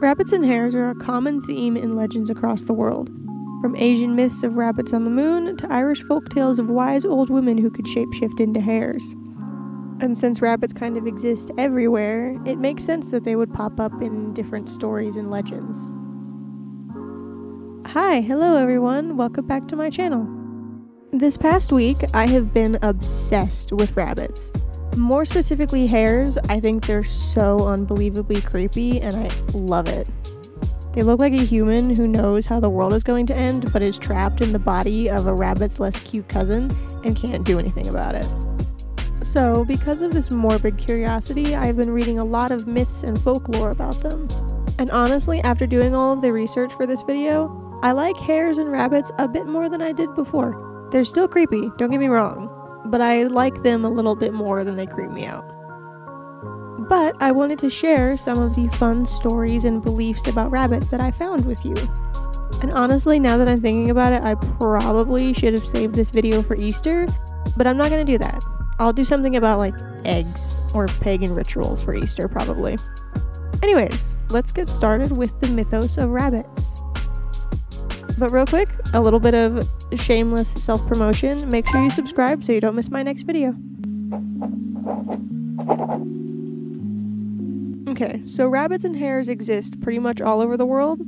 Rabbits and hares are a common theme in legends across the world, from Asian myths of rabbits on the moon to Irish folktales of wise old women who could shapeshift into hares. And since rabbits kind of exist everywhere, it makes sense that they would pop up in different stories and legends. Hi, hello everyone, welcome back to my channel. This past week, I have been obsessed with rabbits. More specifically hares. I think they're so unbelievably creepy and I love it. They look like a human who knows how the world is going to end but is trapped in the body of a rabbit's less cute cousin and can't do anything about it. So, because of this morbid curiosity, I've been reading a lot of myths and folklore about them. And honestly, after doing all of the research for this video, I like hares and rabbits a bit more than I did before. They're still creepy, don't get me wrong, but I like them a little bit more than they creep me out. But I wanted to share some of the fun stories and beliefs about rabbits that I found with you. And honestly, now that I'm thinking about it, I probably should have saved this video for Easter, but I'm not going to do that. I'll do something about like eggs or pagan rituals for Easter probably. Anyways, let's get started with the mythos of rabbits. But real quick, a little bit of shameless self-promotion. Make sure you subscribe so you don't miss my next video. Okay, so rabbits and hares exist pretty much all over the world,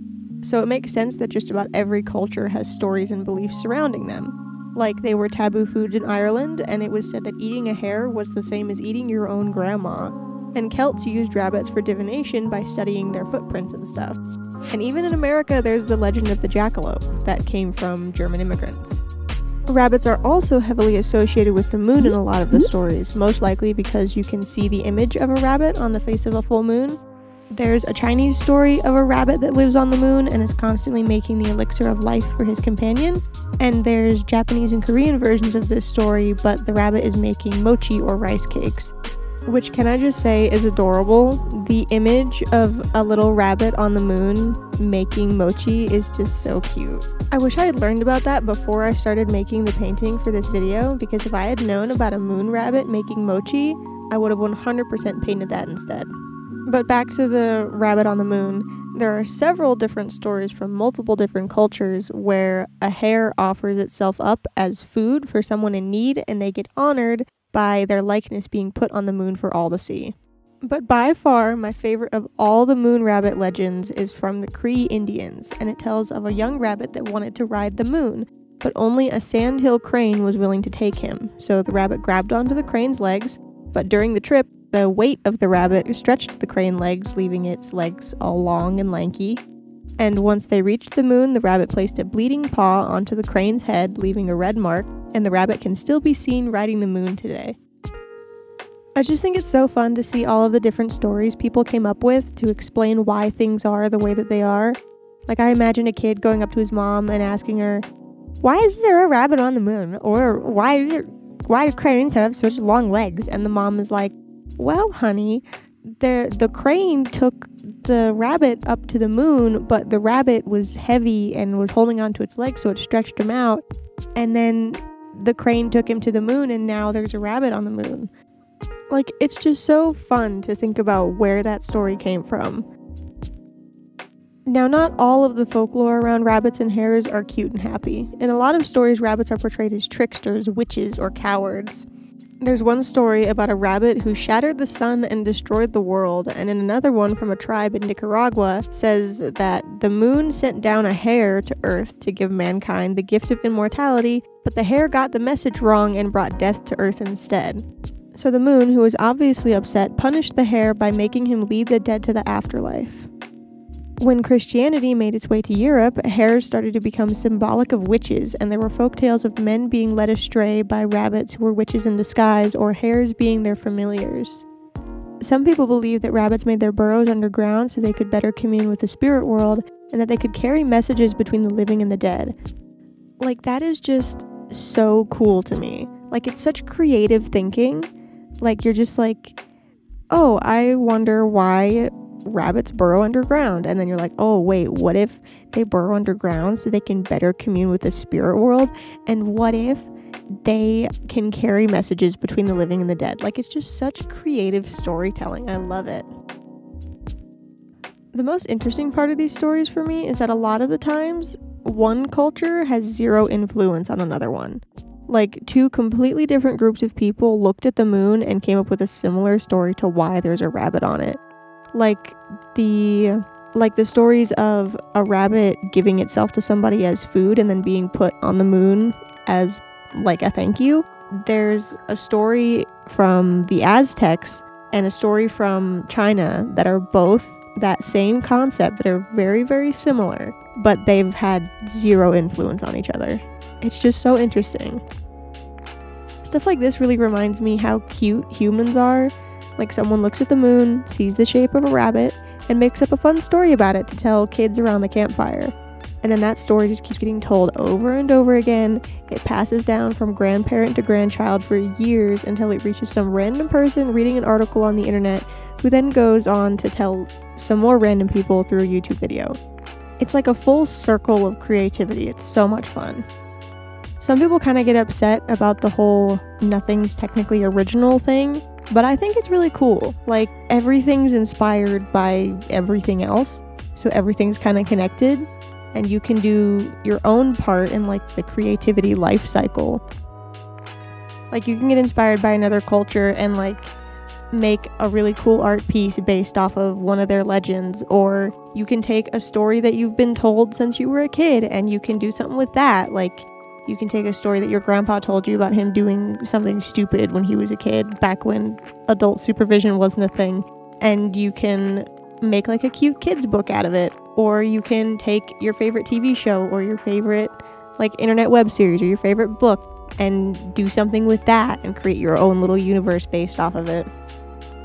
so it makes sense that just about every culture has stories and beliefs surrounding them. Like they were taboo foods in Ireland, and it was said that eating a hare was the same as eating your own grandma. And Celts used rabbits for divination by studying their footprints and stuff. And even in America, there's the legend of the jackalope that came from German immigrants. Rabbits are also heavily associated with the moon in a lot of the stories, most likely because you can see the image of a rabbit on the face of a full moon. There's a Chinese story of a rabbit that lives on the moon and is constantly making the elixir of life for his companion. And there's Japanese and Korean versions of this story, but the rabbit is making mochi or rice cakes. Which, can I just say, is adorable. The image of a little rabbit on the moon making mochi is just so cute. I wish I had learned about that before I started making the painting for this video, because if I had known about a moon rabbit making mochi, I would have 100% painted that instead. But back to the rabbit on the moon, there are several different stories from multiple different cultures where a hare offers itself up as food for someone in need and they get honored by their likeness being put on the moon for all to see. But by far, my favorite of all the moon rabbit legends is from the Cree Indians, and it tells of a young rabbit that wanted to ride the moon, but only a sandhill crane was willing to take him. So the rabbit grabbed onto the crane's legs, but during the trip, the weight of the rabbit stretched the crane legs, leaving its legs all long and lanky. And once they reached the moon, the rabbit placed a bleeding paw onto the crane's head, leaving a red mark, and the rabbit can still be seen riding the moon today. I just think it's so fun to see all of the different stories people came up with to explain why things are the way that they are. Like, I imagine a kid going up to his mom and asking her, "Why is there a rabbit on the moon?" Or why do cranes have such long legs? And the mom is like, "Well, honey, the crane took the rabbit up to the moon, but the rabbit was heavy and was holding onto its legs, so it stretched him out. And then the crane took him to the moon, and now there's a rabbit on the moon." Like, it's just so fun to think about where that story came from. Now, not all of the folklore around rabbits and hares are cute and happy. In a lot of stories, rabbits are portrayed as tricksters, witches, or cowards. There's one story about a rabbit who shattered the sun and destroyed the world, and in another one from a tribe in Nicaragua says that the moon sent down a hare to Earth to give mankind the gift of immortality, but the hare got the message wrong and brought death to Earth instead. So the moon, who was obviously upset, punished the hare by making him lead the dead to the afterlife. When Christianity made its way to Europe, hares started to become symbolic of witches, and there were folktales of men being led astray by rabbits who were witches in disguise, or hares being their familiars. Some people believe that rabbits made their burrows underground so they could better commune with the spirit world, and that they could carry messages between the living and the dead. Like, that is just so cool to me. Like, it's such creative thinking. Like, you're just like, oh, I wonder why rabbits burrow underground, and then you're like, oh wait, what if they burrow underground so they can better commune with the spirit world, and what if they can carry messages between the living and the dead? Like, it's just such creative storytelling. I love it. The most interesting part of these stories for me is that a lot of the times, one culture has zero influence on another one. Like, two completely different groups of people looked at the moon and came up with a similar story to why there's a rabbit on it. Like the stories of a rabbit giving itself to somebody as food and then being put on the moon as like a thank you. There's a story from the Aztecs and a story from China that are both that same concept, that are very, very similar, but they've had zero influence on each other. It's just so interesting. Stuff like this really reminds me how cute humans are. Like, someone looks at the moon, sees the shape of a rabbit, and makes up a fun story about it to tell kids around the campfire. And then that story just keeps getting told over and over again. It passes down from grandparent to grandchild for years until it reaches some random person reading an article on the internet, who then goes on to tell some more random people through a YouTube video. It's like a full circle of creativity. It's so much fun. Some people kind of get upset about the whole nothing's technically original thing, but I think it's really cool. Like, everything's inspired by everything else, so everything's kind of connected, and you can do your own part in, like, the creativity life cycle. Like, you can get inspired by another culture and, like, make a really cool art piece based off of one of their legends, or you can take a story that you've been told since you were a kid and you can do something with that. Like, you can take a story that your grandpa told you about him doing something stupid when he was a kid, back when adult supervision wasn't a thing, and you can make like a cute kids book out of it. Or you can take your favorite TV show or your favorite like internet web series or your favorite book and do something with that and create your own little universe based off of it.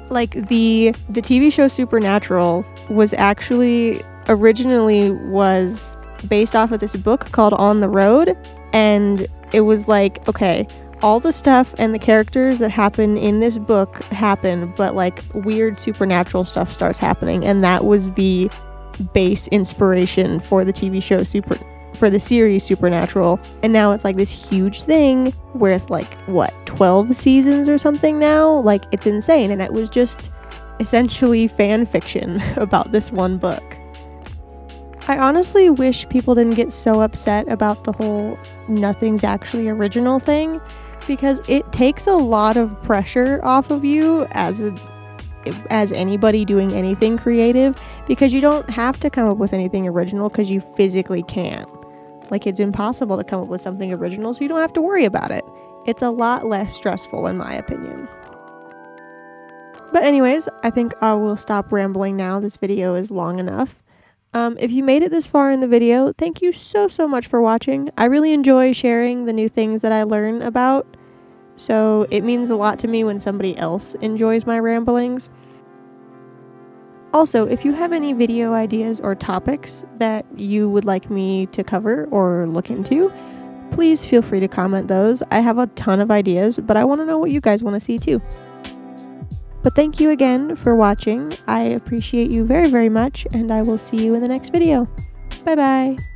Like, the TV show Supernatural was actually originally was based off of this book called On the Road, and it was like, okay, all the stuff and the characters that happen in this book happen, but like weird supernatural stuff starts happening, and that was the base inspiration for the TV show for the series Supernatural. And now it's like this huge thing with like, what, 12 seasons or something now? Like, it's insane, and it was just essentially fan fiction about this one book. I honestly wish people didn't get so upset about the whole nothing's actually original thing, because it takes a lot of pressure off of you as anybody doing anything creative, because you don't have to come up with anything original because you physically can't. Like, it's impossible to come up with something original, so you don't have to worry about it. It's a lot less stressful, in my opinion. But anyways, I think I will stop rambling now. This video is long enough. If you made it this far in the video, thank you so much for watching. I really enjoy sharing the new things that I learn about, so it means a lot to me when somebody else enjoys my ramblings. Also, if you have any video ideas or topics that you would like me to cover or look into, please feel free to comment those. I have a ton of ideas, but I want to know what you guys want to see too. But thank you again for watching. I appreciate you very, very much, and I will see you in the next video. Bye bye!